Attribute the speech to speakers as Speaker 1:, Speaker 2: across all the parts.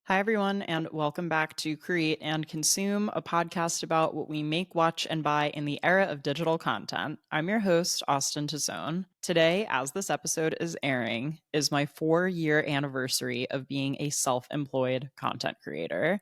Speaker 1: Hi, everyone, and welcome back to Create and Consume, a podcast about what we make, watch, and buy in the era of digital content. I'm your host, Austen Tosone. Today, as this episode is airing, is my 4-year anniversary of being a self-employed content creator.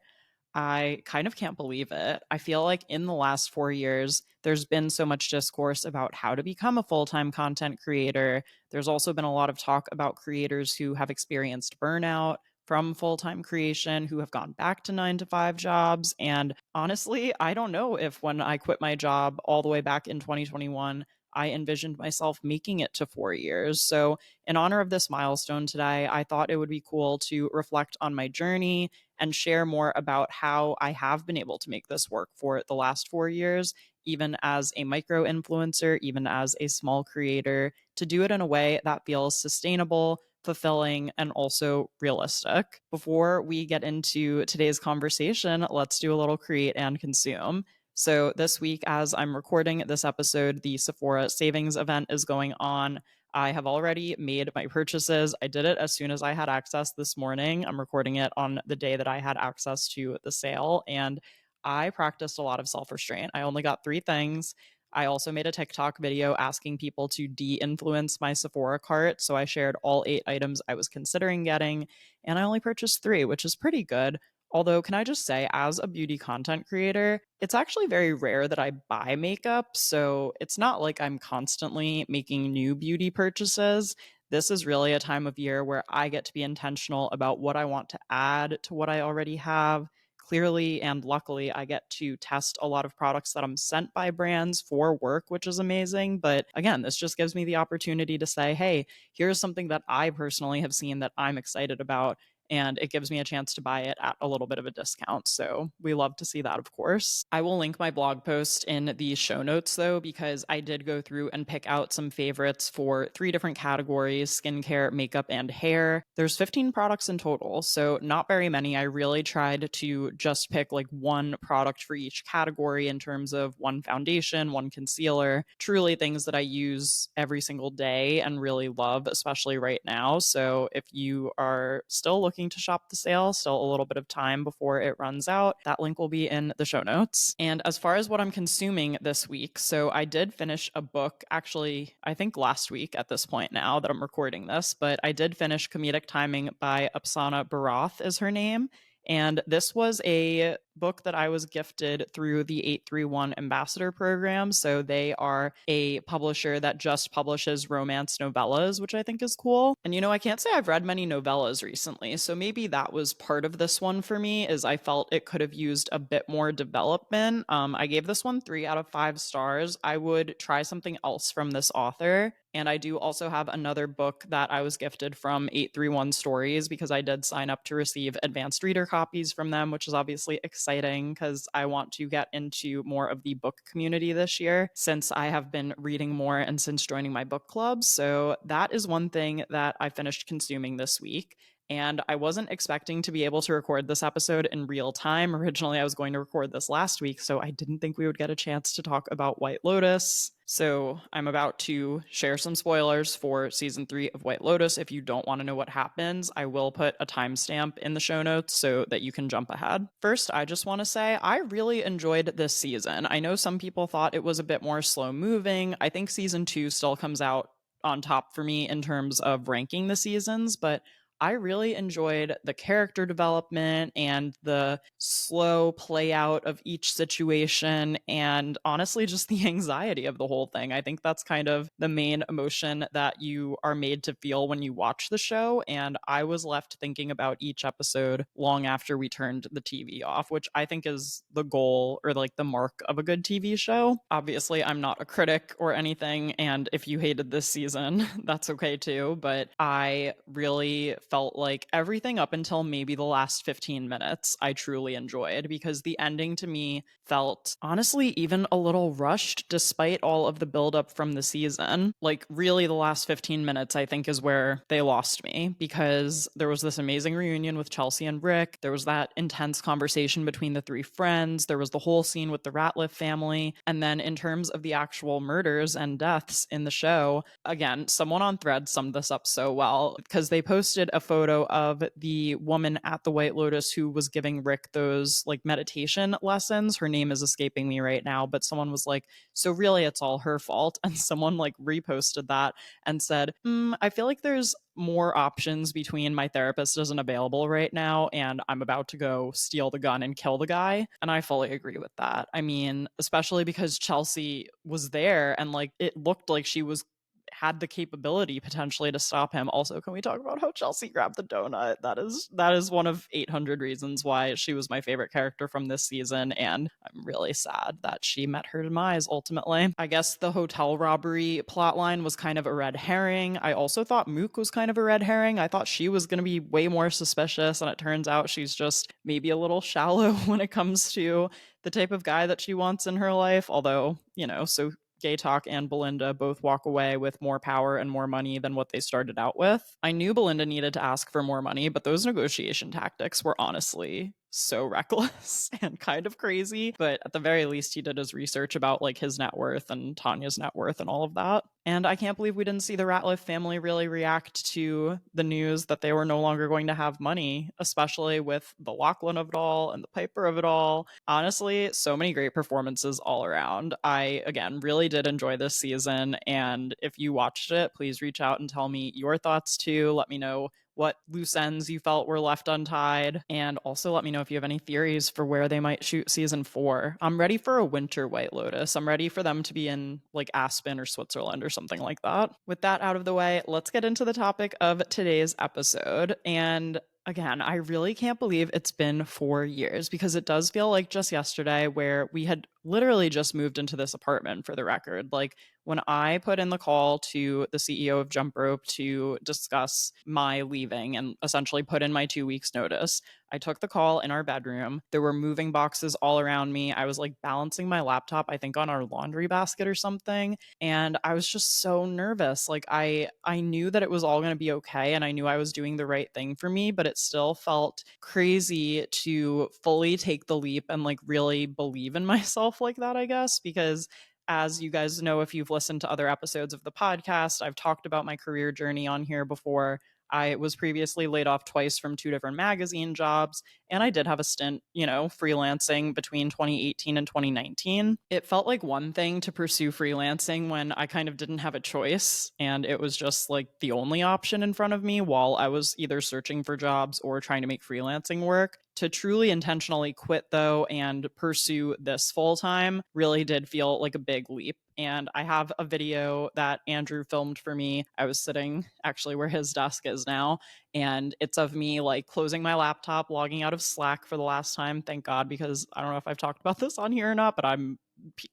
Speaker 1: I kind of can't believe it. I feel like in the last 4 years, there's been so much discourse about how to become a full time content creator. There's also been a lot of talk about creators who have experienced burnout from full time creation, who have gone back to 9 to 5 jobs. And honestly, I don't know if when I quit my job all the way back in 2021, I envisioned myself making it to 4 years. So, in honor of this milestone today, I thought it would be cool to reflect on my journey and share more about how I have been able to make this work for the last 4 years, even as a micro influencer, even as a small creator, to do it in a way that feels sustainable, fulfilling, and also realistic. Before we get into today's conversation, let's do a little create and consume. So, this week, as I'm recording this episode, the Sephora savings event is going on. I have already made my purchases. I did it as soon as I had access this morning. I'm recording it on the day that I had access to the sale, and I practiced a lot of self restraint. I only got 3 things. I also made a TikTok video asking people to de influence my Sephora cart. So I shared all 8 items I was considering getting, and I only purchased 3, which is pretty good. Although, can I just say, as a beauty content creator, it's actually very rare that I buy makeup. So it's not like I'm constantly making new beauty purchases. This is really a time of year where I get to be intentional about what I want to add to what I already have. Clearly and luckily, I get to test a lot of products that I'm sent by brands for work, which is amazing. But again, this just gives me the opportunity to say, hey, here's something that I personally have seen that I'm excited about, and it gives me a chance to buy it at a little bit of a discount. So we love to see that, of course. I will link my blog post in the show notes, though, because I did go through and pick out some favorites for 3 different categories: skincare, makeup, and hair. There's 15 products in total, so not very many. I really tried to just pick like one product for each category in terms of one foundation, one concealer, truly things that I use every single day and really love, especially right now. So if you are still looking to shop the sale, still a little bit of time before it runs out, that link will be in the show notes. And as far as what I'm consuming this week, so I did finish a book, actually, I think last week at this point now that I'm recording this, but I did finish Comedic Timing by Apsana Barath is her name. And this was a book that I was gifted through the 831 Ambassador Program. So they are a publisher that just publishes romance novellas, which I think is cool. And I can't say I've read many novellas recently. So maybe that was part of this one for me, is I felt it could have used a bit more development. I gave this one 3 out of 5 stars. I would try something else from this author. And I do also have another book that I was gifted from 831 Stories, because I did sign up to receive advanced reader copies from them, which is obviously exciting because I want to get into more of the book community this year, since I have been reading more and since joining my book club. So that is one thing that I finished consuming this week. And I wasn't expecting to be able to record this episode in real time. Originally, I was going to record this last week, so I didn't think we would get a chance to talk about White Lotus. So I'm about to share some spoilers for season 3 of White Lotus. If you don't want to know what happens, I will put a timestamp in the show notes so that you can jump ahead. First, I just want to say I really enjoyed this season. I know some people thought it was a bit more slow moving. I think season 2 still comes out on top for me in terms of ranking the seasons, but I really enjoyed the character development and the slow play out of each situation, and honestly, just the anxiety of the whole thing. I think that's kind of the main emotion that you are made to feel when you watch the show. And I was left thinking about each episode long after we turned the TV off, which I think is the goal, or like the mark of a good TV show. Obviously, I'm not a critic or anything, and if you hated this season, that's okay too. But I really felt like everything up until maybe the last 15 minutes I truly enjoyed, because the ending to me felt honestly even a little rushed despite all of the buildup from the season. Like, really, the last 15 minutes I think is where they lost me, because there was this amazing reunion with Chelsea and Rick. There was that intense conversation between the 3 friends. There was the whole scene with the Ratliff family. And then in terms of the actual murders and deaths in the show, again, someone on Thread summed this up so well, because they posted a photo of the woman at the White Lotus who was giving Rick those like meditation lessons. Her name is escaping me right now, but someone was like, so really it's all her fault. And someone like reposted that and said, I feel like there's more options between my therapist isn't available right now and I'm about to go steal the gun and kill the guy. And I fully agree with that. I mean, especially because Chelsea was there and like it looked like she was had the capability potentially to stop him. Also, can we talk about how Chelsea grabbed the donut? That is one of 800 reasons why she was my favorite character from this season, and I'm really sad that she met her demise ultimately. I guess the hotel robbery plotline was kind of a red herring. I also thought Mook was kind of a red herring. I thought she was going to be way more suspicious, and it turns out she's just maybe a little shallow when it comes to the type of guy that she wants in her life. Although, so Gay Talk and Belinda both walk away with more power and more money than what they started out with. I knew Belinda needed to ask for more money, but those negotiation tactics were honestly so reckless and kind of crazy. But at the very least, he did his research about like his net worth and Tanya's net worth and all of that. And I can't believe we didn't see the Ratliff family really react to the news that they were no longer going to have money, especially with the Lachlan of it all and the Piper of it all. Honestly, so many great performances all around. I, again, really did enjoy this season. And if you watched it, please reach out and tell me your thoughts too. Let me know what loose ends you felt were left untied. And also let me know if you have any theories for where they might shoot season 4. I'm ready for a winter White Lotus. I'm ready for them to be in like Aspen or Switzerland or something like that. With that out of the way, let's get into the topic of today's episode. And again, I really can't believe it's been 4 years because it does feel like just yesterday where we had literally just moved into this apartment, for the record. Like when I put in the call to the CEO of Jump Rope to discuss my leaving and essentially put in my 2 weeks notice, I took the call in our bedroom. There were moving boxes all around me. I was like balancing my laptop, I think on our laundry basket or something. And I was just so nervous. Like I knew that it was all going to be okay. And I knew I was doing the right thing for me, but it still felt crazy to fully take the leap and like really believe in myself like that, I guess, because as you guys know, if you've listened to other episodes of the podcast, I've talked about my career journey on here before. I was previously laid off twice from 2 different magazine jobs, and I did have a stint, freelancing between 2018 and 2019. It felt like one thing to pursue freelancing when I kind of didn't have a choice, and it was just like the only option in front of me while I was either searching for jobs or trying to make freelancing work. To truly intentionally quit, though, and pursue this full time really did feel like a big leap. And I have a video that Andrew filmed for me. I was sitting actually where his desk is now, and it's of me like closing my laptop, logging out of Slack for the last time. Thank God, because I don't know if I've talked about this on here or not, but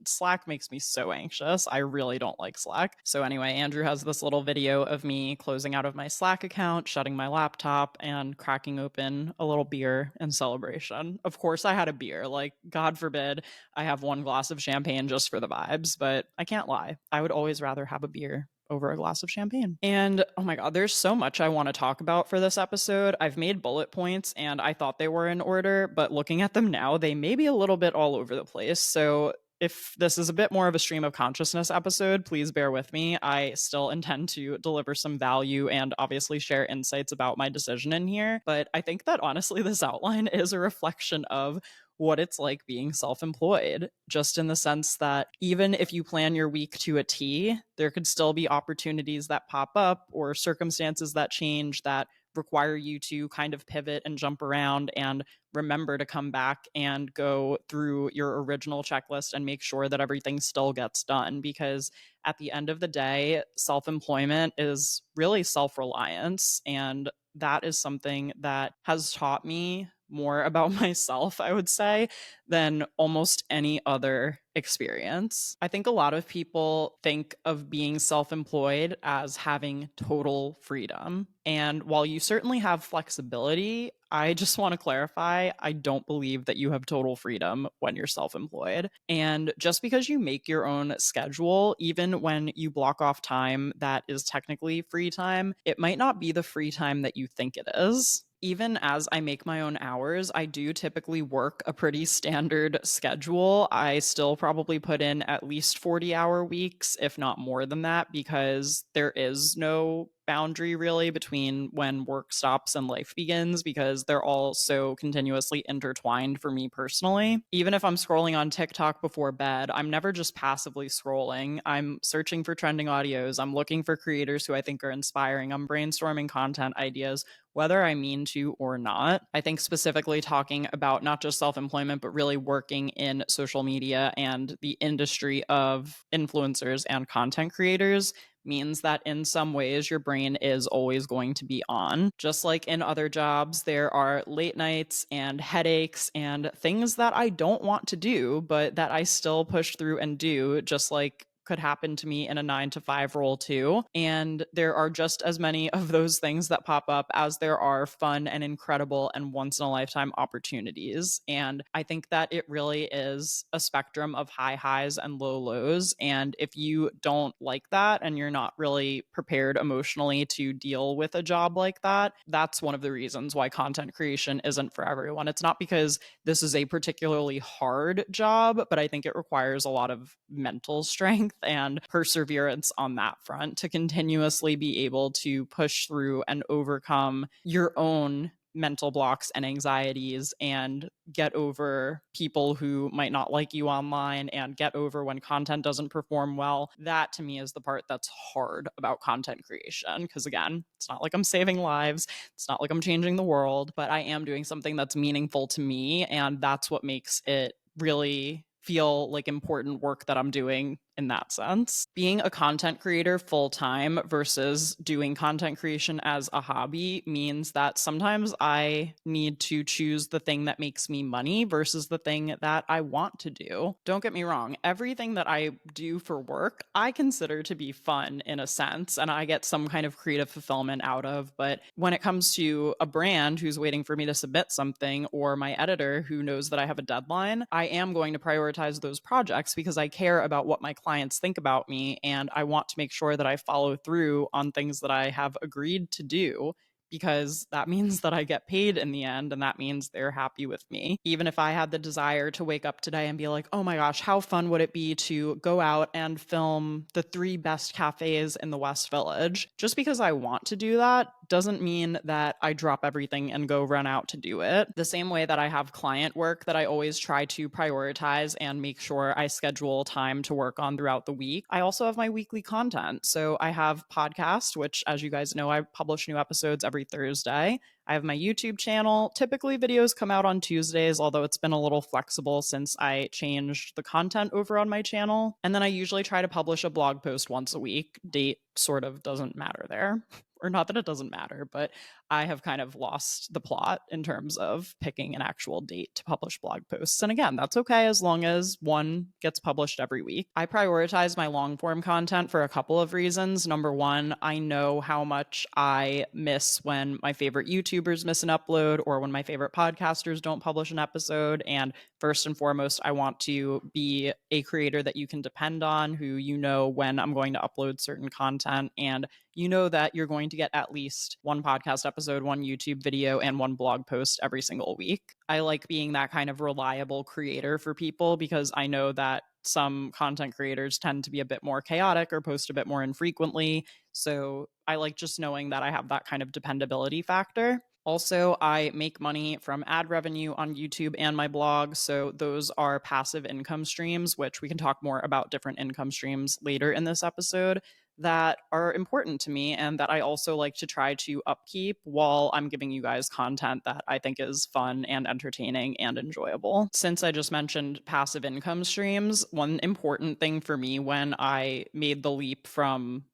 Speaker 1: Slack makes me so anxious. I really don't like Slack. So anyway, Andrew has this little video of me closing out of my Slack account, shutting my laptop, and cracking open a little beer in celebration. Of course, I had a beer. Like, God forbid I have one glass of champagne just for the vibes, but I can't lie. I would always rather have a beer over a glass of champagne. And oh my God, there's so much I want to talk about for this episode. I've made bullet points and I thought they were in order, but looking at them now, they may be a little bit all over the place. So if this is a bit more of a stream of consciousness episode, please bear with me. I still intend to deliver some value and obviously share insights about my decision in here. But I think that honestly, this outline is a reflection of what it's like being self-employed, just in the sense that even if you plan your week to a T, there could still be opportunities that pop up or circumstances that change that require you to kind of pivot and jump around and remember to come back and go through your original checklist and make sure that everything still gets done. Because at the end of the day, self-employment is really self-reliance. And that is something that has taught me more about myself, I would say, than almost any other experience. I think a lot of people think of being self-employed as having total freedom. And while you certainly have flexibility, I just want to clarify, I don't believe that you have total freedom when you're self-employed. And just because you make your own schedule, even when you block off time that is technically free time, it might not be the free time that you think it is. Even as I make my own hours, I do typically work a pretty standard schedule. I still probably put in at least 40-hour weeks, if not more than that, because there is no boundary really between when work stops and life begins, because they're all so continuously intertwined for me personally. Even if I'm scrolling on TikTok before bed, I'm never just passively scrolling. I'm searching for trending audios. I'm looking for creators who I think are inspiring. I'm brainstorming content ideas, whether I mean to or not. I think specifically talking about not just self employment, but really working in social media and the industry of influencers and content creators means that in some ways your brain is always going to be on. Just like in other jobs, there are late nights and headaches and things that I don't want to do, but that I still push through and do, just like could happen to me in a 9 to 5 role too. And there are just as many of those things that pop up as there are fun and incredible and once in a lifetime opportunities. And I think that it really is a spectrum of high highs and low lows. And if you don't like that and you're not really prepared emotionally to deal with a job like that, that's one of the reasons why content creation isn't for everyone. It's not because this is a particularly hard job, but I think it requires a lot of mental strength and perseverance on that front to continuously be able to push through and overcome your own mental blocks and anxieties and get over people who might not like you online and get over when content doesn't perform well. That to me is the part that's hard about content creation. Because again, it's not like I'm saving lives, it's not like I'm changing the world, but I am doing something that's meaningful to me. And that's what makes it really feel like important work that I'm doing in that sense. Being a content creator full time versus doing content creation as a hobby means that sometimes I need to choose the thing that makes me money versus the thing that I want to do. Don't get me wrong, everything that I do for work, I consider to be fun in a sense, and I get some kind of creative fulfillment out of. But when it comes to a brand who's waiting for me to submit something, or my editor who knows that I have a deadline, I am going to prioritize those projects because I care about what my clients think about me, and I want to make sure that I follow through on things that I have agreed to do, because that means that I get paid in the end, and that means they're happy with me. Even if I had the desire to wake up today and be like, oh my gosh, how fun would it be to go out and film the 3 best cafes in the West Village? Just because I want to do that doesn't mean that I drop everything and go run out to do it. The same way that I have client work that I always try to prioritize and make sure I schedule time to work on throughout the week, I also have my weekly content. So I have podcast, which, as you guys know, I publish new episodes every Thursday. I have my YouTube channel. Typically, videos come out on Tuesdays, although it's been a little flexible since I changed the content over on my channel. And then I usually try to publish a blog post once a week. Date sort of doesn't matter there. Or not that it doesn't matter, but I have kind of lost the plot in terms of picking an actual date to publish blog posts. And again, that's okay as long as one gets published every week. I prioritize my long form content for a couple of reasons. Number one, I know how much I miss when my favorite YouTubers miss an upload or when my favorite podcasters don't publish an episode. And first and foremost, I want to be a creator that you can depend on, who you know when I'm going to upload certain content, and you know that you're going to get at least one podcast episode, one YouTube video, and one blog post every single week. I like being that kind of reliable creator for people because I know that some content creators tend to be a bit more chaotic or post a bit more infrequently. So I like just knowing that I have that kind of dependability factor. Also, I make money from ad revenue on YouTube and my blog. So those are passive income streams, which we can talk more about different income streams later in this episode, that are important to me and that I also like to try to upkeep while I'm giving you guys content that I think is fun and entertaining and enjoyable. Since I just mentioned passive income streams, one important thing for me when I made the leap from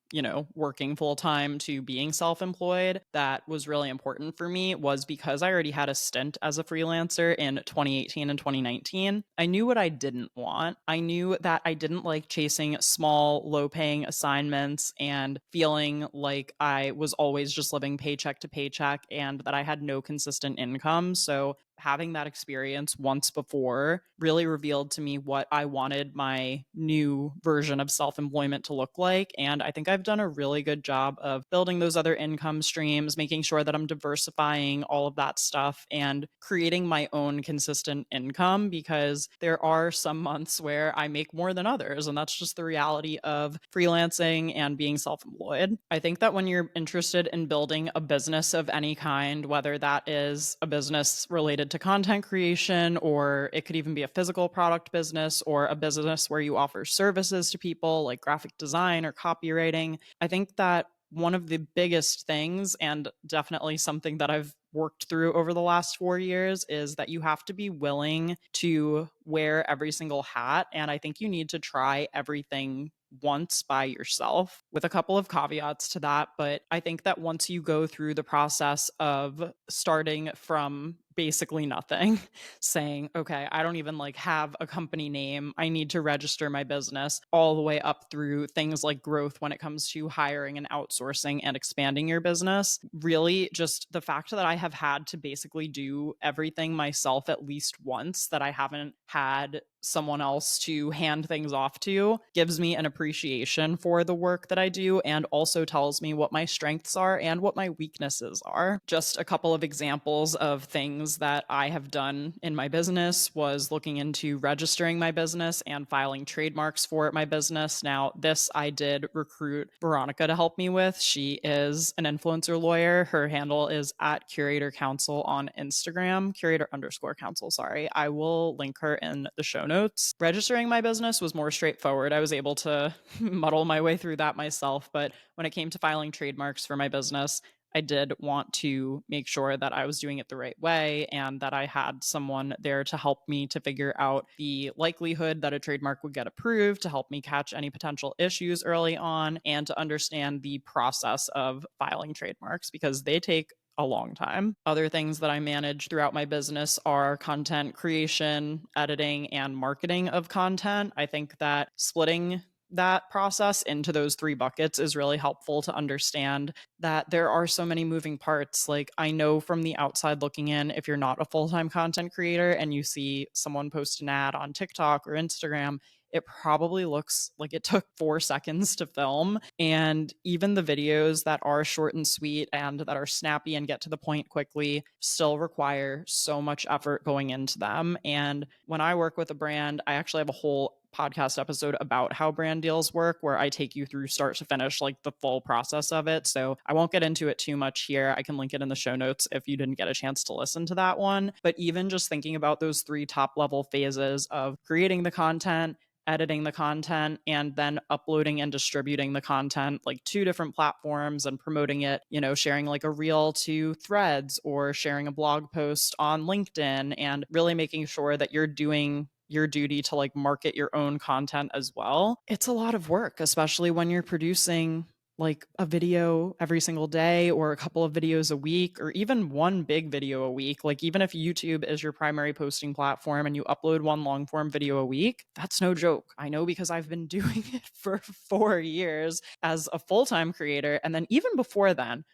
Speaker 1: working full time to being self employed, that was really important for me was because I already had a stint as a freelancer in 2018 and 2019. I knew what I didn't want. I knew that I didn't like chasing small, low paying assignments and feeling like I was always just living paycheck to paycheck and that I had no consistent income. So having that experience once before really revealed to me what I wanted my new version of self-employment to look like. And I think I've done a really good job of building those other income streams, making sure that I'm diversifying all of that stuff and creating my own consistent income, because there are some months where I make more than others. And that's just the reality of freelancing and being self-employed. I think that when you're interested in building a business of any kind, whether that is a business related to content creation, or it could even be a physical product business, or a business where you offer services to people like graphic design or copywriting, I think that one of the biggest things, and definitely something that I've worked through over the last 4 years, is that you have to be willing to wear every single hat. And I think you need to try everything once by yourself, with a couple of caveats to that. But I think that once you go through the process of starting from basically nothing, saying, okay, I don't even like have a company name, I need to register my business, all the way up through things like growth when it comes to hiring and outsourcing and expanding your business, really just the fact that I have had to basically do everything myself at least once, that I haven't had someone else to hand things off to, gives me an appreciation for the work that I do, and also tells me what my strengths are and what my weaknesses are. Just a couple of examples of things that I have done in my business was looking into registering my business and filing trademarks for my business. Now, this I did recruit Veronica to help me with. She is an influencer lawyer. Her handle is at Curator Counsel on Instagram, Curator_Counsel, sorry. I will link her in the show notes. Registering my business was more straightforward. I was able to muddle my way through that myself. But when it came to filing trademarks for my business, I did want to make sure that I was doing it the right way, and that I had someone there to help me to figure out the likelihood that a trademark would get approved, to help me catch any potential issues early on, and to understand the process of filing trademarks, because they take a long time. Other things that I manage throughout my business are content creation, editing, and marketing of content. I think that splitting that process into those three buckets is really helpful to understand that there are so many moving parts. Like, I know from the outside looking in, if you're not a full-time content creator and you see someone post an ad on TikTok or Instagram, it probably looks like it took 4 seconds to film. And even the videos that are short and sweet and that are snappy and get to the point quickly still require so much effort going into them. And when I work with a brand, I actually have a whole podcast episode about how brand deals work, where I take you through start to finish, like the full process of it. So I won't get into it too much here. I can link it in the show notes if you didn't get a chance to listen to that one. But even just thinking about those three top level phases of creating the content, editing the content, and then uploading and distributing the content, like 2 different platforms, and promoting it, sharing like a reel to Threads or sharing a blog post on LinkedIn, and really making sure that you're doing your duty to like market your own content as well. It's a lot of work, especially when you're producing like a video every single day, or a couple of videos a week, or even one big video a week. Like, even if YouTube is your primary posting platform and you upload one long form video a week, that's no joke. I know, because I've been doing it for 4 years as a full-time creator. And then even before then,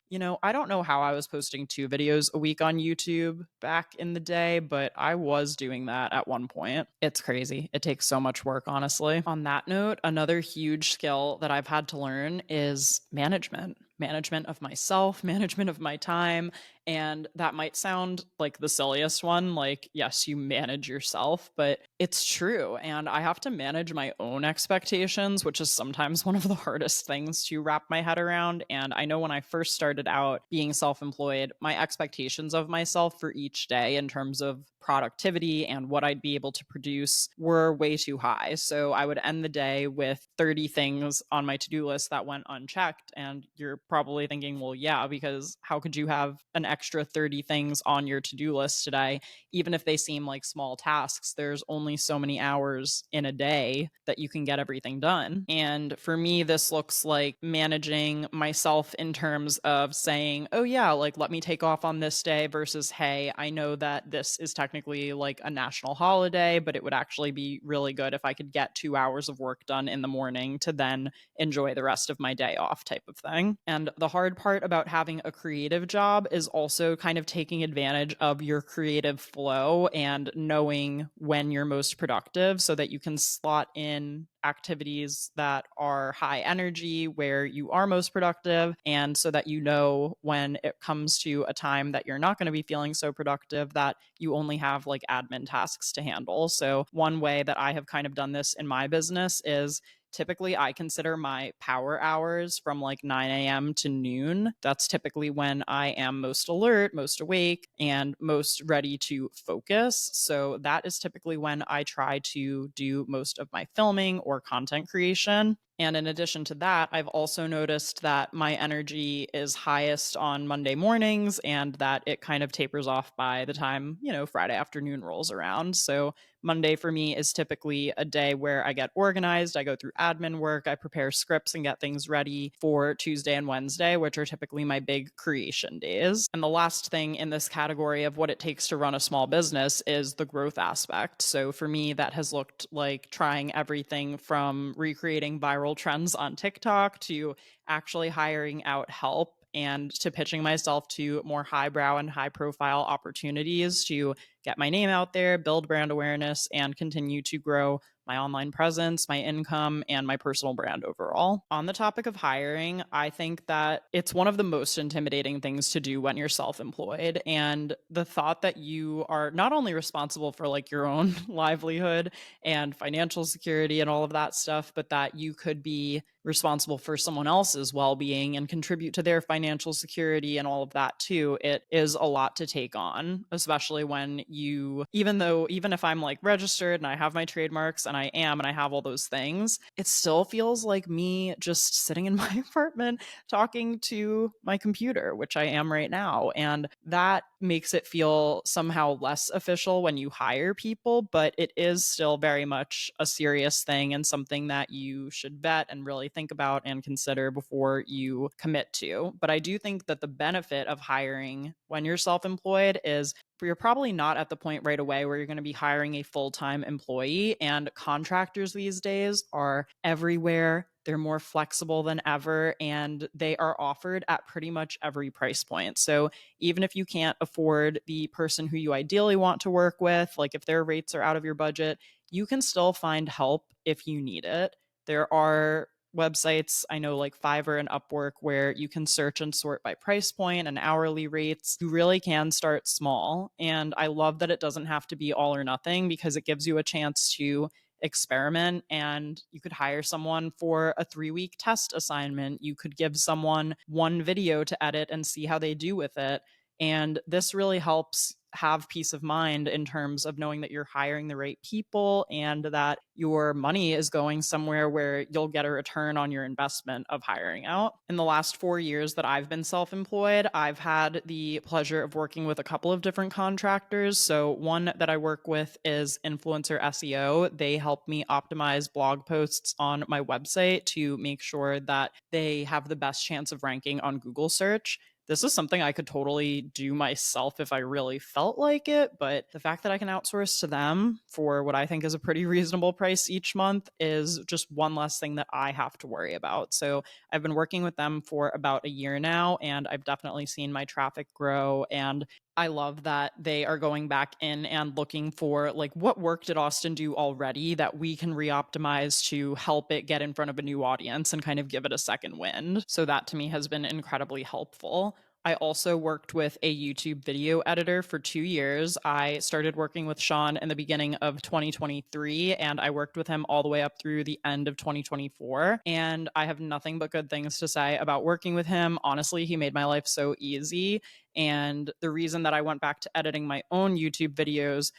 Speaker 1: I don't know how I was posting 2 videos a week on YouTube back in the day, but I was doing that at one point. It's crazy. It takes so much work, honestly. On that note, another huge skill that I've had to learn is management of myself, management of my time. And that might sound like the silliest one, like, yes, you manage yourself, but it's true. And I have to manage my own expectations, which is sometimes one of the hardest things to wrap my head around. And I know when I first started out being self-employed, my expectations of myself for each day in terms of productivity and what I'd be able to produce were way too high. So I would end the day with 30 things on my to-do list that went unchecked. And you're probably thinking, well, yeah, because how could you have an extra 30 things on your to-do list today? Even if they seem like small tasks, there's only so many hours in a day that you can get everything done. And for me, this looks like managing myself in terms of saying, oh yeah, like, let me take off on this day, versus, hey, I know that this is technically like a national holiday, but it would actually be really good if I could get 2 hours of work done in the morning to then enjoy the rest of my day off, type of thing. And the hard part about having a creative job is also kind of taking advantage of your creative flow and knowing when you're most productive so that you can slot in activities that are high energy where you are most productive, and so that you know when it comes to a time that you're not going to be feeling so productive that you only have like admin tasks to handle. So one way that I have kind of done this in my business is typically I consider my power hours from like 9 a.m. to noon. That's typically when I am most alert, most awake, and most ready to focus. So that is typically when I try to do most of my filming or content creation. And in addition to that, I've also noticed that my energy is highest on Monday mornings and that it kind of tapers off by the time, Friday afternoon rolls around. So Monday for me is typically a day where I get organized, I go through admin work, I prepare scripts and get things ready for Tuesday and Wednesday, which are typically my big creation days. And the last thing in this category of what it takes to run a small business is the growth aspect. So for me, that has looked like trying everything from recreating viral trends on TikTok to actually hiring out help and to pitching myself to more highbrow and high profile opportunities to get my name out there, build brand awareness, and continue to grow my online presence, my income, and my personal brand overall. On the topic of hiring, I think that it's one of the most intimidating things to do when you're self-employed. And the thought that you are not only responsible for like your own livelihood and financial security and all of that stuff, but that you could be responsible for someone else's well-being and contribute to their financial security and all of that too. It is a lot to take on, especially when even if I'm like registered and I have my trademarks and I have all those things, it still feels like me just sitting in my apartment talking to my computer, which I am right now. And that makes it feel somehow less official when you hire people, but it is still very much a serious thing and something that you should vet and really think about and consider before you commit to. But I do think that the benefit of hiring when you're self-employed is you're probably not at the point right away where you're going to be hiring a full-time employee, and contractors these days are everywhere. They're more flexible than ever, and they are offered at pretty much every price point. So even if you can't afford the person who you ideally want to work with, like if their rates are out of your budget, you can still find help if you need it. There are websites, I know like Fiverr and Upwork, where you can search and sort by price point and hourly rates. You really can start small. And I love that it doesn't have to be all or nothing because it gives you a chance to experiment, and you could hire someone for a 3-week test assignment. You could give someone one video to edit and see how they do with it. And this really helps have peace of mind in terms of knowing that you're hiring the right people and that your money is going somewhere where you'll get a return on your investment of hiring out. In the last 4 years that I've been self-employed, I've had the pleasure of working with a couple of different contractors. So one that I work with is Influencer SEO. They help me optimize blog posts on my website to make sure that they have the best chance of ranking on Google search. This is something I could totally do myself if I really felt like it, but the fact that I can outsource to them for what I think is a pretty reasonable price each month is just one less thing that I have to worry about. So I've been working with them for about a year now, and I've definitely seen my traffic grow, and I love that they are going back in and looking for like what work did Austen do already that we can re-optimize to help it get in front of a new audience and kind of give it a second wind. So that to me has been incredibly helpful. I also worked with a YouTube video editor for 2 years. I started working with Sean in the beginning of 2023, and I worked with him all the way up through the end of 2024. And I have nothing but good things to say about working with him. Honestly, he made my life so easy. And the reason that I went back to editing my own YouTube videos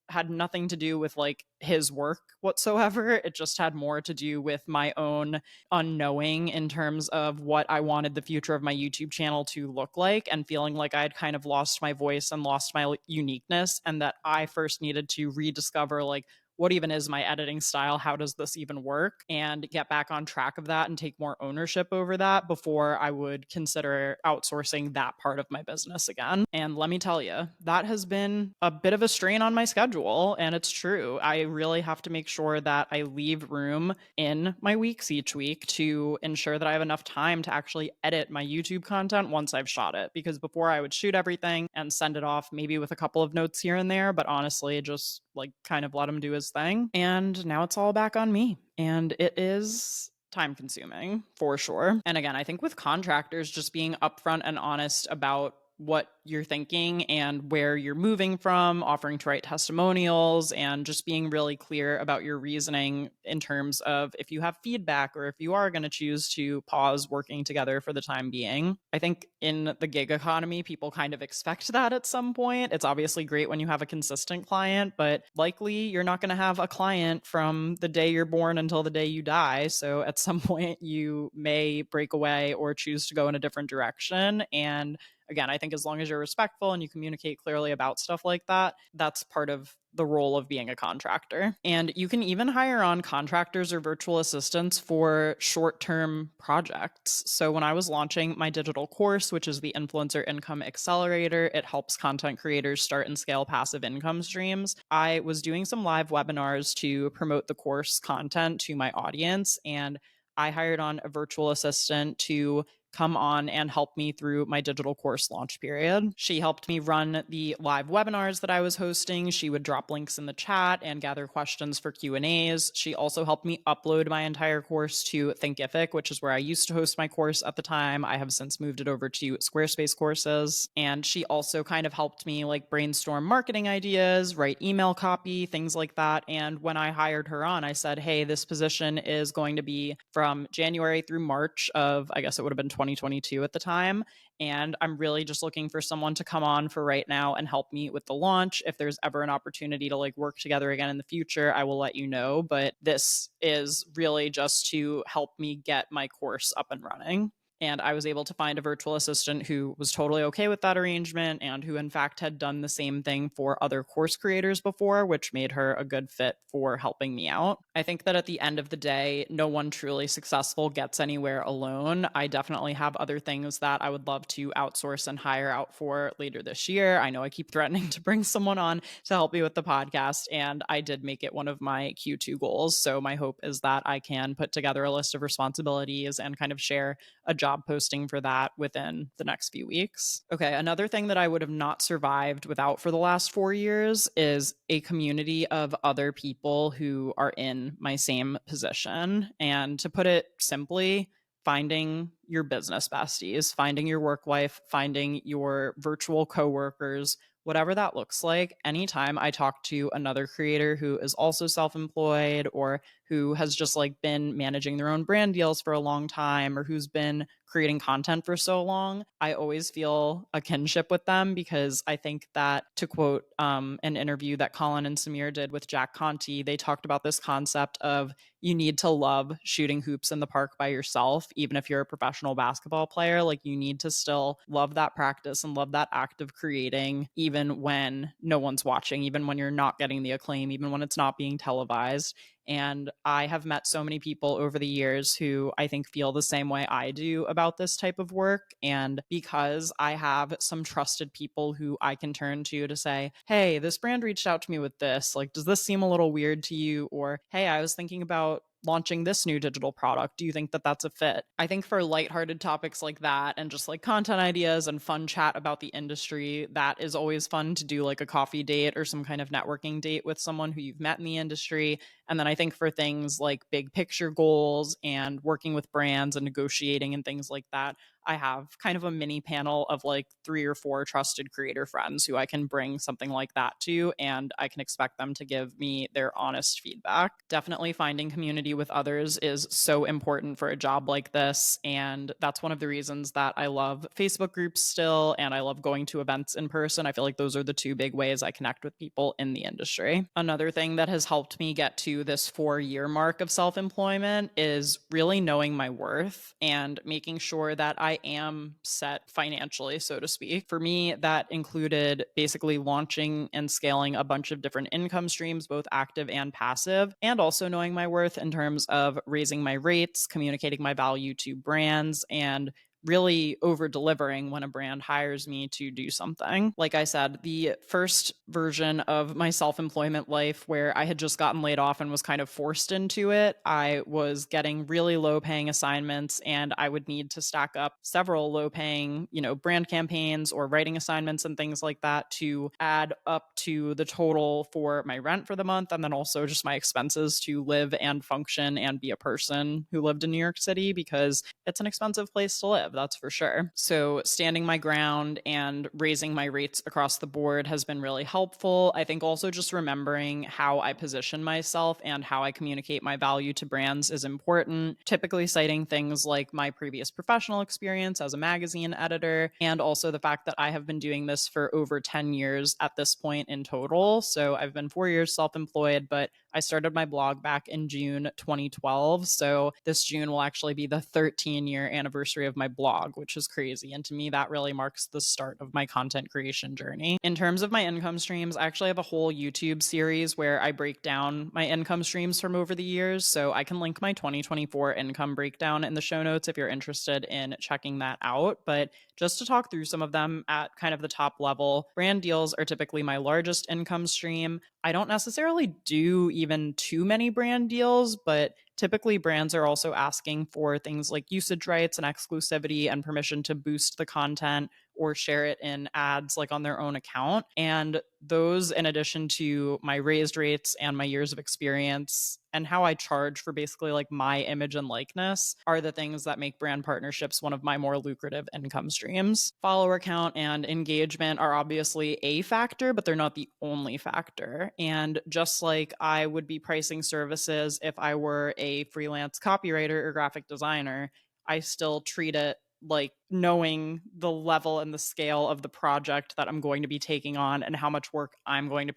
Speaker 1: had nothing to do with like his work whatsoever. It just had more to do with my own unknowing in terms of what I wanted the future of my YouTube channel to look like, and feeling like I had kind of lost my voice and lost my uniqueness, and that I first needed to rediscover like what even is my editing style? How does this even work? And get back on track of that and take more ownership over that before I would consider outsourcing that part of my business again. And let me tell you, that has been a bit of a strain on my schedule. And it's true. I really have to make sure that I leave room in my weeks each week to ensure that I have enough time to actually edit my YouTube content once I've shot it. Because before I would shoot everything and send it off, maybe with a couple of notes here and there, but honestly, just like kind of let him do his thing. And now it's all back on me. And it is time consuming for sure. And again, I think with contractors, just being upfront and honest about what you're thinking and where you're moving from, offering to write testimonials, and just being really clear about your reasoning in terms of if you have feedback or if you are going to choose to pause working together for the time being. I think in the gig economy, people kind of expect that at some point. It's obviously great when you have a consistent client, but likely you're not going to have a client from the day you're born until the day you die. So at some point, you may break away or choose to go in a different direction. And again, I think as long as you're respectful and you communicate clearly about stuff like that, that's part of the role of being a contractor. And you can even hire on contractors or virtual assistants for short-term projects. So when I was launching my digital course, which is the Influencer Income Accelerator, it helps content creators start and scale passive income streams. I was doing some live webinars to promote the course content to my audience, and I hired on a virtual assistant to come on and help me through my digital course launch period. She helped me run the live webinars that I was hosting. She would drop links in the chat and gather questions for Q&As. She also helped me upload my entire course to Thinkific, which is where I used to host my course at the time. I have since moved it over to Squarespace Courses. And she also kind of helped me like brainstorm marketing ideas, write email copy, things like that. And when I hired her on, I said, hey, this position is going to be from January through March of, I guess it would have been 2022 at the time. And I'm really just looking for someone to come on for right now and help me with the launch. If there's ever an opportunity to like work together again in the future, I will let you know. But this is really just to help me get my course up and running. And I was able to find a virtual assistant who was totally okay with that arrangement and who, in fact, had done the same thing for other course creators before, which made her a good fit for helping me out. I think that at the end of the day, no one truly successful gets anywhere alone. I definitely have other things that I would love to outsource and hire out for later this year. I know I keep threatening to bring someone on to help me with the podcast, and I did make it one of my Q2 goals. So my hope is that I can put together a list of responsibilities and kind of share a job posting for that within the next few weeks. Okay, another thing that I would have not survived without for the last 4 years is a community of other people who are in my same position. And to put it simply, finding your business besties, finding your work life, finding your virtual coworkers, whatever that looks like. Anytime I talk to another creator who is also self-employed or who has just like been managing their own brand deals for a long time or who's been creating content for so long, I always feel a kinship with them because I think that, to quote an interview that Colin and Samir did with Jack Conti, they talked about this concept of you need to love shooting hoops in the park by yourself, even if you're a professional basketball player. Like you need to still love that practice and love that act of creating, even when no one's watching, even when you're not getting the acclaim, even when it's not being televised. And I have met so many people over the years who I think feel the same way I do about this type of work. And because I have some trusted people who I can turn to say, hey, this brand reached out to me with this. Like, does this seem a little weird to you? Or, hey, I was thinking about launching this new digital product. Do you think that that's a fit? I think for lighthearted topics like that and just like content ideas and fun chat about the industry, that is always fun to do like a coffee date or some kind of networking date with someone who you've met in the industry. And then I think for things like big picture goals and working with brands and negotiating and things like that, I have kind of a mini panel of like 3 or 4 trusted creator friends who I can bring something like that to, and I can expect them to give me their honest feedback. Definitely finding community with others is so important for a job like this, and that's one of the reasons that I love Facebook groups still, and I love going to events in person. I feel like those are the 2 big ways I connect with people in the industry. Another thing that has helped me get to this 4-year mark of self-employment is really knowing my worth and making sure that I I am set financially, so to speak. For me, that included basically launching and scaling a bunch of different income streams, both active and passive, and also knowing my worth in terms of raising my rates, communicating my value to brands, and really over delivering when a brand hires me to do something. Like I said, the first version of my self employment life, where I had just gotten laid off and was kind of forced into it, I was getting really low paying assignments, and I would need to stack up several low paying, brand campaigns or writing assignments and things like that to add up to the total for my rent for the month. And then also just my expenses to live and function and be a person who lived in New York City, because it's an expensive place to live, that's for sure. So standing my ground and raising my rates across the board has been really helpful. I think also just remembering how I position myself and how I communicate my value to brands is important. Typically citing things like my previous professional experience as a magazine editor, and also the fact that I have been doing this for over 10 years at this point in total. So I've been 4 years self-employed, but I started my blog back in June 2012. So this June will actually be the 13-year anniversary of my blog, which is crazy. And to me, that really marks the start of my content creation journey. In terms of my income streams, I actually have a whole YouTube series where I break down my income streams from over the years. So I can link my 2024 income breakdown in the show notes if you're interested in checking that out. But just to talk through some of them at kind of the top level, brand deals are typically my largest income stream. I don't necessarily do even too many brand deals, but typically brands are also asking for things like usage rights and exclusivity and permission to boost the content or share it in ads like on their own account. And those, in addition to my raised rates and my years of experience and how I charge for basically like my image and likeness, are the things that make brand partnerships one of my more lucrative income streams. Follower count and engagement are obviously a factor, but they're not the only factor. And just like I would be pricing services if I were a freelance copywriter or graphic designer, I still treat it like knowing the level and the scale of the project that I'm going to be taking on and how much work I'm going to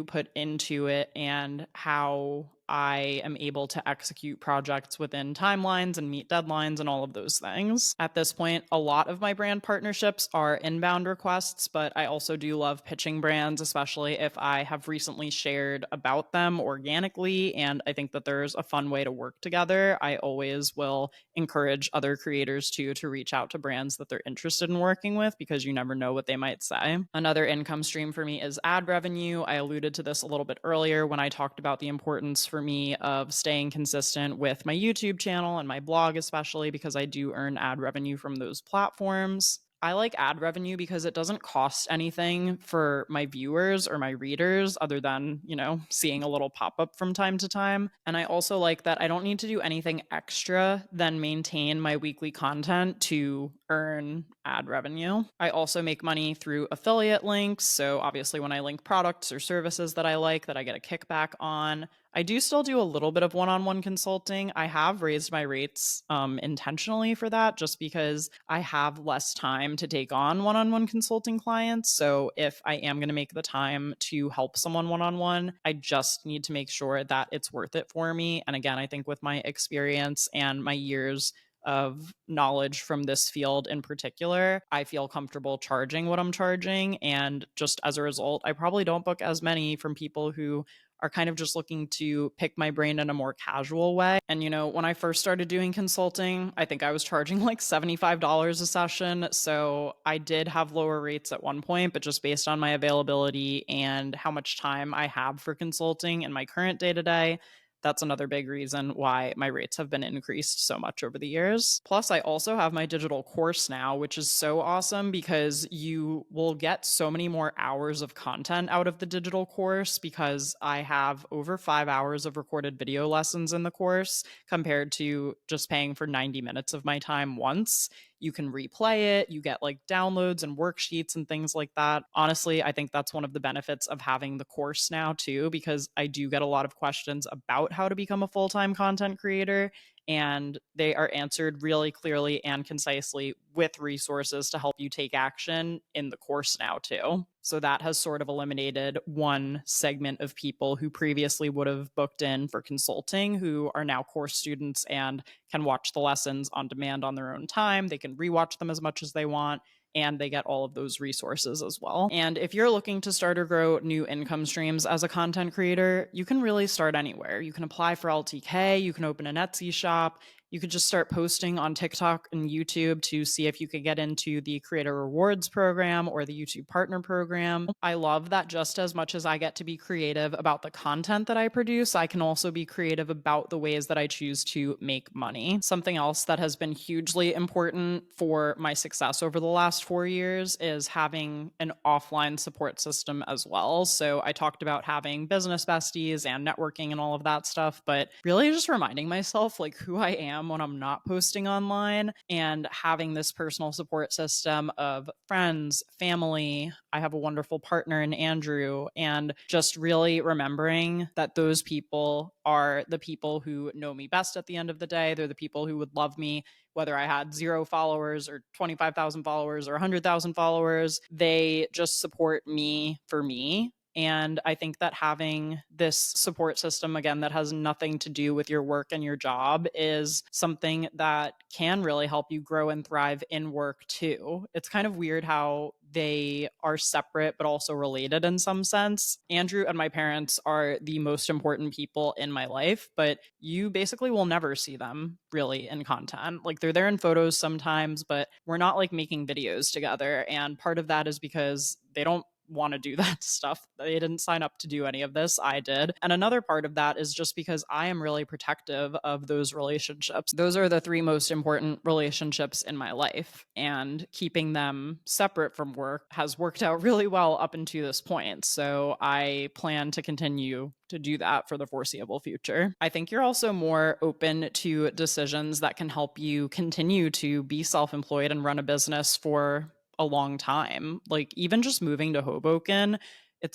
Speaker 1: put into it, and how I am able to execute projects within timelines and meet deadlines and all of those things. At this point, a lot of my brand partnerships are inbound requests, but I also do love pitching brands, especially if I have recently shared about them organically and I think that there's a fun way to work together. I always will encourage other creators to reach out to brands that they're interested in working with, because you never know what they might say. Another income stream for me is ad revenue. I alluded to this a little bit earlier when I talked about the importance for me of staying consistent with my YouTube channel and my blog, especially because I do earn ad revenue from those platforms. I like ad revenue because it doesn't cost anything for my viewers or my readers other than, seeing a little pop up from time to time. And I also like that I don't need to do anything extra than maintain my weekly content to earn ad revenue. I also make money through affiliate links. So obviously, when I link products or services that I like, that I get a kickback on. I do still do a little bit of one-on-one consulting. I have raised my rates intentionally for that, just because I have less time to take on one-on-one consulting clients. So if I am going to make the time to help someone one-on-one, I just need to make sure that it's worth it for me. And again, I think with my experience and my years of knowledge from this field in particular, I feel comfortable charging what I'm charging. And just as a result, I probably don't book as many from people who are kind of just looking to pick my brain in a more casual way. And, when I first started doing consulting, I think I was charging like $75 a session. So I did have lower rates at one point, but just based on my availability and how much time I have for consulting in my current day to day, that's another big reason why my rates have been increased so much over the years. Plus, I also have my digital course now, which is so awesome because you will get so many more hours of content out of the digital course, because I have over 5 hours of recorded video lessons in the course compared to just paying for 90 minutes of my time once. You can replay it, you get like downloads and worksheets and things like that. Honestly, I think that's one of the benefits of having the course now too, because I do get a lot of questions about how to become a full-time content creator. and they are answered really clearly and concisely with resources to help you take action in the course now too. So that has sort of eliminated one segment of people who previously would have booked in for consulting, who are now course students and can watch the lessons on demand on their own time. They can rewatch them as much as they want, and they get all of those resources as well. And if you're looking to start or grow new income streams as a content creator, you can really start anywhere. You can apply for LTK, you can open an Etsy shop, you could just start posting on TikTok and YouTube to see if you could get into the Creator Rewards program or the YouTube Partner program. I love that just as much as I get to be creative about the content that I produce, I can also be creative about the ways that I choose to make money. Something else that has been hugely important for my success over the last 4 years is having an offline support system as well. So I talked about having business besties and networking and all of that stuff, but really just reminding myself like who I am when I'm not posting online, and having this personal support system of friends, family. I have a wonderful partner in Andrew, and just really remembering that those people are the people who know me best at the end of the day. They're the people who would love me whether I had 0 followers or 25,000 followers or 100,000 followers. They just support me for me. And I think that having this support system, again, that has nothing to do with your work and your job is something that can really help you grow and thrive in work too. It's kind of weird how they are separate but also related in some sense. Andrew and my parents are the most important people in my life, but you basically will never see them really in content. Like they're there in photos sometimes, but we're not like making videos together. And part of that is because they don't want to do that stuff. They didn't sign up to do any of this. I did. And another part of that is just because I am really protective of those relationships. Those are the 3 most important relationships in my life. And keeping them separate from work has worked out really well up until this point. So I plan to continue to do that for the foreseeable future. I think you're also more open to decisions that can help you continue to be self-employed and run a business for a long time. Like even just moving to Hoboken,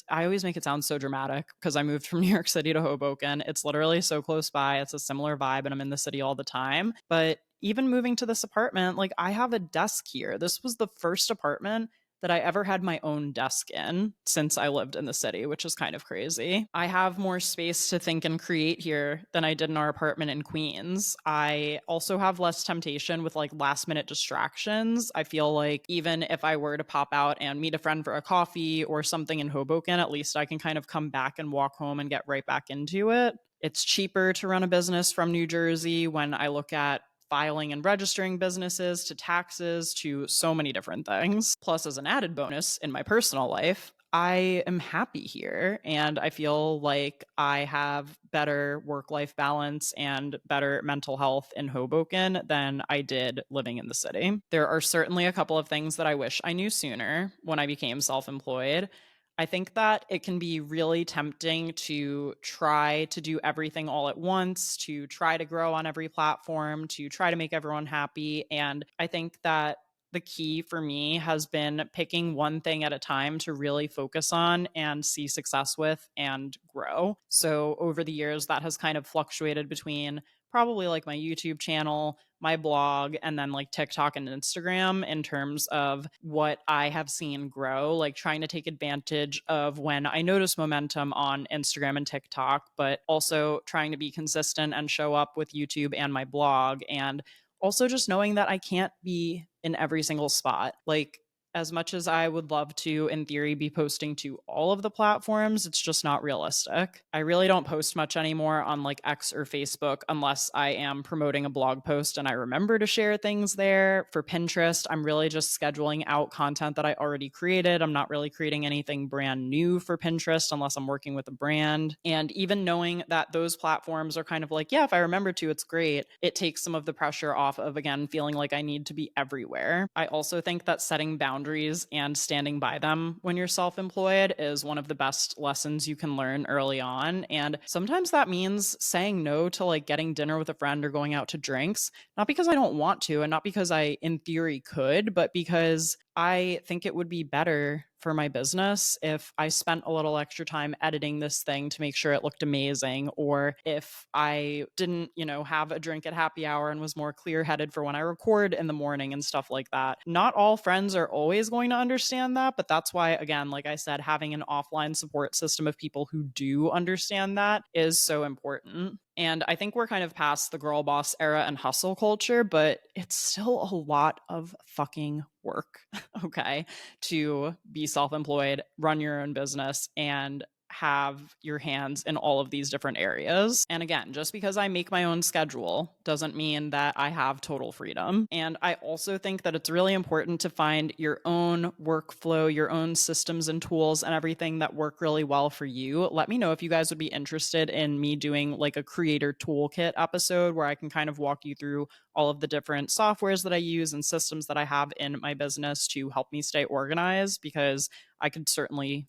Speaker 1: I always make it sound so dramatic because I moved from New York City to Hoboken. It's literally so close by. It's a similar vibe and I'm in the city all the time. But even moving to this apartment, like I have a desk here. This was the first apartment that I ever had my own desk in since I lived in the city, which is kind of crazy. I have more space to think and create here than I did in our apartment in Queens. I also have less temptation with like last minute distractions. I feel like even if I were to pop out and meet a friend for a coffee or something in Hoboken, at least I can kind of come back and walk home and get right back into it. It's cheaper to run a business from New Jersey when I look at filing and registering businesses to taxes to so many different things. Plus, as an added bonus in my personal life, I am happy here and I feel like I have better work-life balance and better mental health in Hoboken than I did living in the city. There are certainly a couple of things that I wish I knew sooner when I became self-employed. I think that it can be really tempting to try to do everything all at once, to try to grow on every platform, to try to make everyone happy. And I think that the key for me has been picking one thing at a time to really focus on and see success with and grow. So over the years, that has kind of fluctuated between probably like my YouTube channel, my blog, and then like TikTok and Instagram in terms of what I have seen grow, like trying to take advantage of when I notice momentum on Instagram and TikTok, but also trying to be consistent and show up with YouTube and my blog. And also just knowing that I can't be in every single spot. Like as much as I would love to, in theory, be posting to all of the platforms, it's just not realistic. I really don't post much anymore on like X or Facebook unless I am promoting a blog post and I remember to share things there. For Pinterest, I'm really just scheduling out content that I already created. I'm not really creating anything brand new for Pinterest unless I'm working with a brand. And even knowing that those platforms are kind of like, yeah, if I remember to, it's great. It takes some of the pressure off of, again, feeling like I need to be everywhere. I also think that setting boundaries and standing by them when you're self-employed is one of the best lessons you can learn early on. And sometimes that means saying no to like getting dinner with a friend or going out to drinks, not because I don't want to and not because I in theory could, but because I think it would be better for my business if I spent a little extra time editing this thing to make sure it looked amazing, or if I didn't, have a drink at happy hour and was more clear-headed for when I record in the morning and stuff like that. Not all friends are always going to understand that, but that's why, again, like I said, having an offline support system of people who do understand that is so important. And I think we're kind of past the girl boss era and hustle culture, but it's still a lot of fucking work, okay, to be self-employed, run your own business, and have your hands in all of these different areas. And again, just because I make my own schedule doesn't mean that I have total freedom. And I also think that it's really important to find your own workflow, your own systems and tools and everything that work really well for you. Let me know if you guys would be interested in me doing like a creator toolkit episode where I can kind of walk you through all of the different softwares that I use and systems that I have in my business to help me stay organized, because I could certainly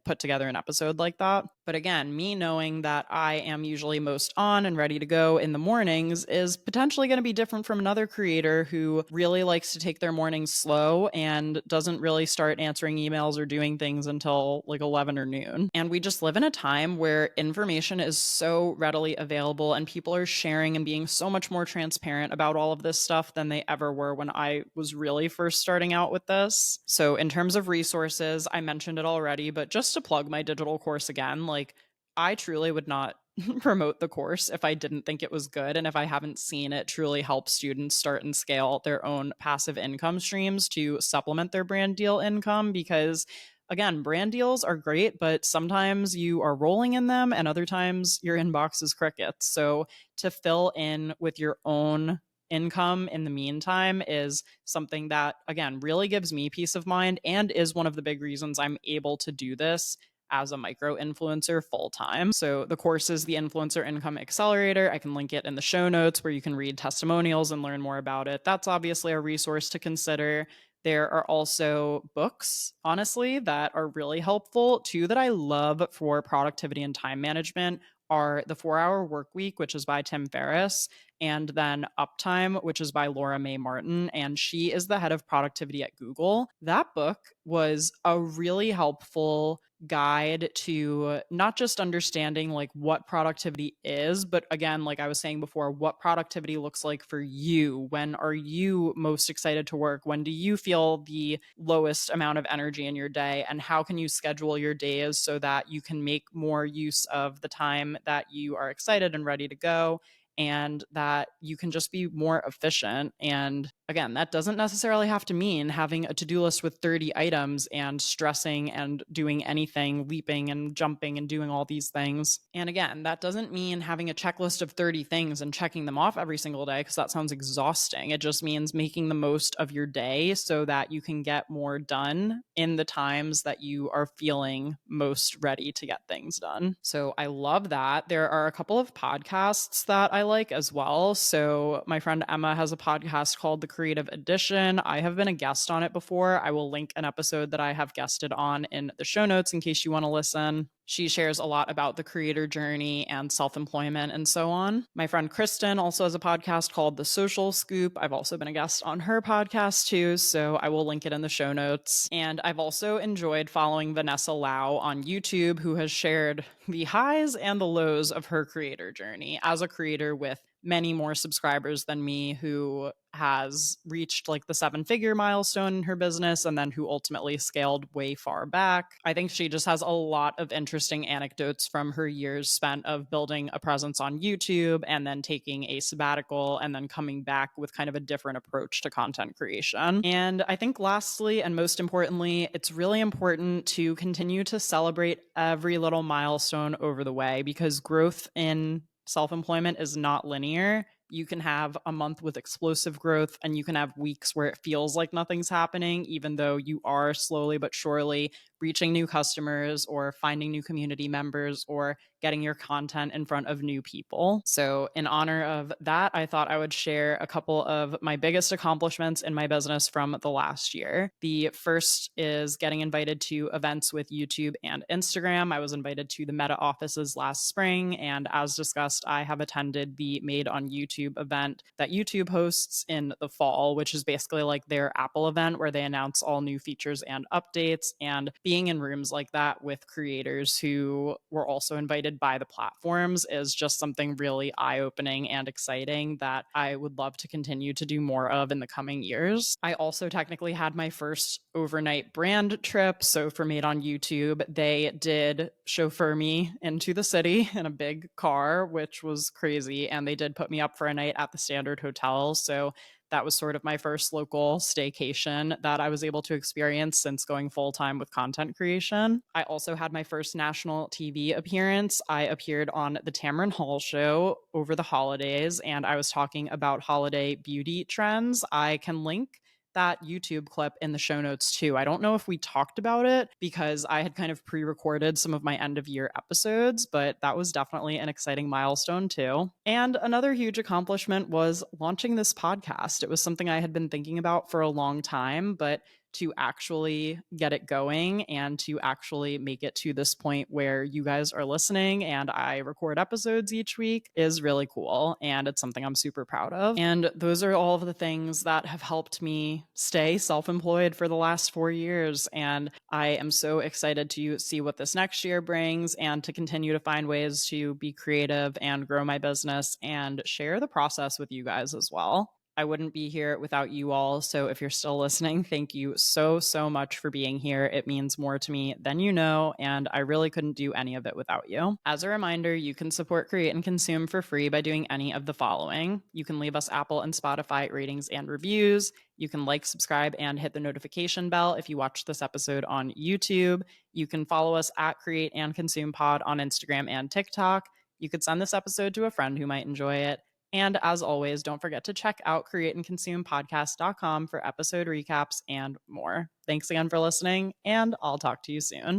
Speaker 1: put together an episode like that. But again, me knowing that I am usually most on and ready to go in the mornings is potentially going to be different from another creator who really likes to take their mornings slow and doesn't really start answering emails or doing things until like 11 or noon. And we just live in a time where information is so readily available and people are sharing and being so much more transparent about all of this stuff than they ever were when I was really first starting out with this. So in terms of resources, I mentioned it already, but just to plug my digital course again, like I truly would not promote the course if I didn't think it was good and if I haven't seen it truly help students start and scale their own passive income streams to supplement their brand deal income. Because again, brand deals are great, but sometimes you are rolling in them and other times your inbox is crickets. So to fill in with your own income in the meantime is something that, again, really gives me peace of mind and is one of the big reasons I'm able to do this as a micro influencer full time. So the course is the Influencer Income Accelerator. I can link it in the show notes where you can read testimonials and learn more about it. That's obviously a resource to consider. There are also books, honestly, that are really helpful. Two that I love for productivity and time management are The 4 Hour Work Week, which is by Tim Ferriss, and then Uptime, which is by Laura Mae Martin, and she is the head of productivity at Google. That book was a really helpful guide to not just understanding like what productivity is, but again, like I was saying before, what productivity looks like for you. When are you most excited to work? When do you feel the lowest amount of energy in your day? And how can you schedule your days so that you can make more use of the time that you are excited and ready to go, and that you can just be more efficient? And again, that doesn't necessarily have to mean having a to-do list with 30 items and stressing and doing anything, leaping and jumping and doing all these things. And again, that doesn't mean having a checklist of 30 things and checking them off every single day, because that sounds exhausting. It just means making the most of your day so that you can get more done in the times that you are feeling most ready to get things done. So I love that. There are a couple of podcasts that I like as well. So my friend Emma has a podcast called The Creative Edition. I have been a guest on it before. I will link an episode that I have guested on in the show notes in case you want to listen. She shares a lot about the creator journey and self-employment and so on. My friend Kristen also has a podcast called The Social Scoop. I've also been a guest on her podcast too, so I will link it in the show notes. And I've also enjoyed following Vanessa Lau on YouTube, who has shared the highs and the lows of her creator journey as a creator with many more subscribers than me, who has reached like the 7-figure milestone in her business and then who ultimately scaled way far back. I think she just has a lot of interesting anecdotes from her years spent of building a presence on YouTube and then taking a sabbatical and then coming back with kind of a different approach to content creation. And I think lastly, and most importantly, it's really important to continue to celebrate every little milestone over the way, because growth in self-employment is not linear. You can have a month with explosive growth and you can have weeks where it feels like nothing's happening, even though you are slowly but surely reaching new customers or finding new community members or getting your content in front of new people. So in honor of that, I thought I would share a couple of my biggest accomplishments in my business from the last year. The first is getting invited to events with YouTube and Instagram. I was invited to the Meta offices last spring, and as discussed, I have attended the Made on YouTube YouTube event that YouTube hosts in the fall, which is basically like their Apple event where they announce all new features and updates. And being in rooms like that with creators who were also invited by the platforms is just something really eye-opening and exciting that I would love to continue to do more of in the coming years. I also technically had my first overnight brand trip. So for Made on YouTube, they did chauffeur me into the city in a big car, which was crazy. And they did put me up for a night at the Standard Hotel. So that was sort of my first local staycation that I was able to experience since going full time with content creation. I also had my first national TV appearance. I appeared on the Tamron Hall show over the holidays, and I was talking about holiday beauty trends. I can link that YouTube clip in the show notes too. I don't know if we talked about it because I had kind of pre-recorded some of my end of year episodes, but that was definitely an exciting milestone too. And another huge accomplishment was launching this podcast. It was something I had been thinking about for a long time, but to actually get it going and to actually make it to this point where you guys are listening and I record episodes each week is really cool. And it's something I'm super proud of. And those are all of the things that have helped me stay self-employed for the last 4 years. And I am so excited to see what this next year brings and to continue to find ways to be creative and grow my business and share the process with you guys as well. I wouldn't be here without you all. So if you're still listening, thank you so, so much for being here. It means more to me than you know, and I really couldn't do any of it without you. As a reminder, you can support Create and Consume for free by doing any of the following. You can leave us Apple and Spotify ratings and reviews. You can like, subscribe, and hit the notification bell if you watch this episode on YouTube. You can follow us at Create and Consume Pod on Instagram and TikTok. You could send this episode to a friend who might enjoy it. And as always, don't forget to check out createandconsumepodcast.com for episode recaps and more. Thanks again for listening, and I'll talk to you soon.